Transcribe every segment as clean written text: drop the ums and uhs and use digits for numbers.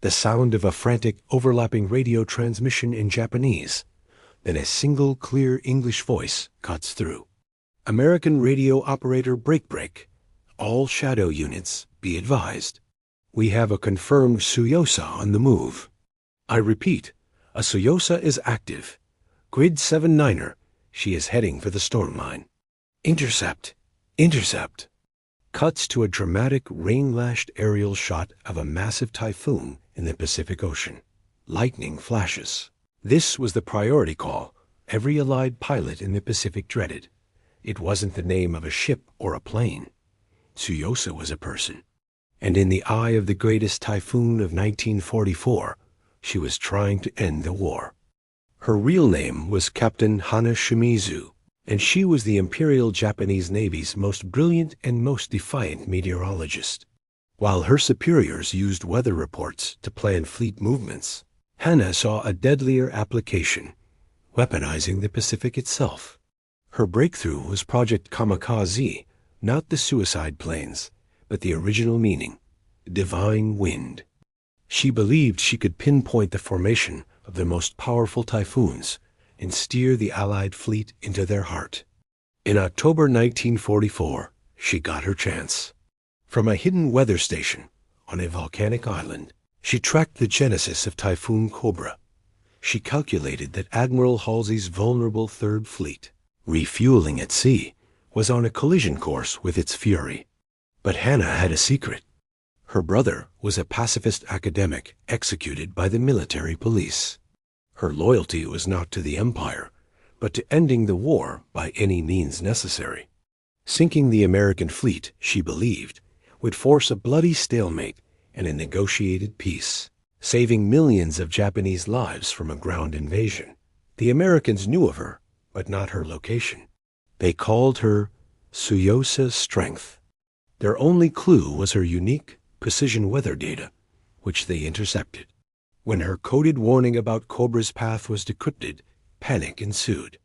the sound of a frantic, overlapping radio transmission in Japanese. Then a single, clear English voice cuts through. American radio operator break. All shadow units, be advised. We have a confirmed Suyosa on the move. I repeat, a Suyosa is active. Grid 79er, she is heading for the storm line. Intercept. Cuts to a dramatic, rain-lashed aerial shot of a massive typhoon in the Pacific Ocean. Lightning flashes. This was the priority call every Allied pilot in the Pacific dreaded. It wasn't the name of a ship or a plane. Suyosa was a person. And in the eye of the greatest typhoon of 1944, she was trying to end the war. Her real name was Captain Hana Shimizu, and she was the Imperial Japanese Navy's most brilliant and most defiant meteorologist. While her superiors used weather reports to plan fleet movements, Hana saw a deadlier application, weaponizing the Pacific itself. Her breakthrough was Project Kamikaze, not the suicide planes, but the original meaning, divine wind. She believed she could pinpoint the formation of the most powerful typhoons and steer the Allied fleet into their heart. In October 1944, she got her chance. From a hidden weather station on a volcanic island, she tracked the genesis of Typhoon Cobra. She calculated that Admiral Halsey's vulnerable Third Fleet, refueling at sea, was on a collision course with its fury. But Hana had a secret. Her brother was a pacifist academic executed by the military police. Her loyalty was not to the Empire, but to ending the war by any means necessary. Sinking the American fleet, she believed, would force a bloody stalemate and a negotiated peace, saving millions of Japanese lives from a ground invasion. The Americans knew of her, but not her location. They called her Suyosa Strength. Their only clue was her unique precision weather data, which they intercepted. When her coded warning about Cobra's path was decrypted, panic ensued.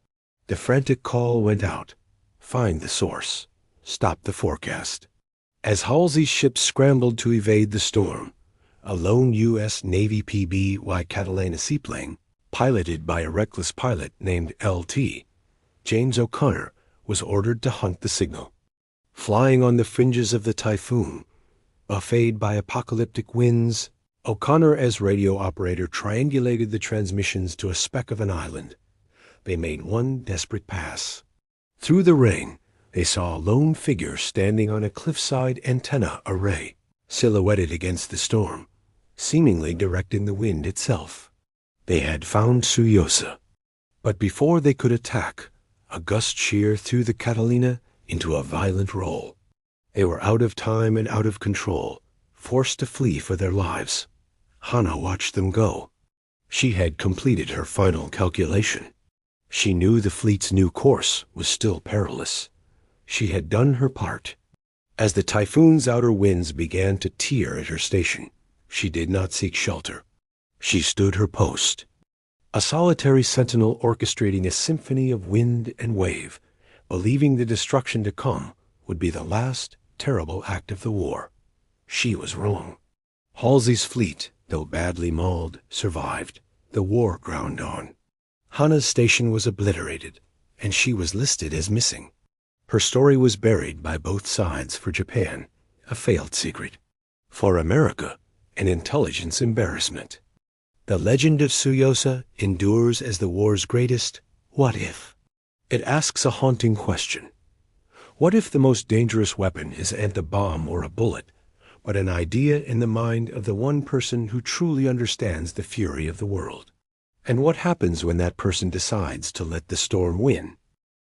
The frantic call went out. Find the source. Stop the forecast. As Halsey's ships scrambled to evade the storm, a lone U.S. Navy PBY Catalina seaplane, piloted by a reckless pilot named L.T., James O'Connor, was ordered to hunt the signal. Flying on the fringes of the typhoon, buffeted by apocalyptic winds, O'Connor as radio operator triangulated the transmissions to a speck of an island. They made one desperate pass. Through the rain, they saw a lone figure standing on a cliffside antenna array, silhouetted against the storm, seemingly directing the wind itself. They had found Suyosa. But before they could attack, a gust shear threw the Catalina into a violent roll. They were out of time and out of control, forced to flee for their lives. Hana watched them go. She had completed her final calculation. She knew the fleet's new course was still perilous. She had done her part. As the typhoon's outer winds began to tear at her station, she did not seek shelter. She stood her post. A solitary sentinel orchestrating a symphony of wind and wave, believing the destruction to come would be the last terrible act of the war. She was wrong. Halsey's fleet, though badly mauled, survived. The war ground on. Hana's station was obliterated, and she was listed as missing. Her story was buried by both sides for Japan, a failed secret. For America, an intelligence embarrassment. The legend of Suyosa endures as the war's greatest what if. It asks a haunting question. What if the most dangerous weapon isn't a bomb or a bullet, but an idea in the mind of the one person who truly understands the fury of the world? And what happens when that person decides to let the storm win?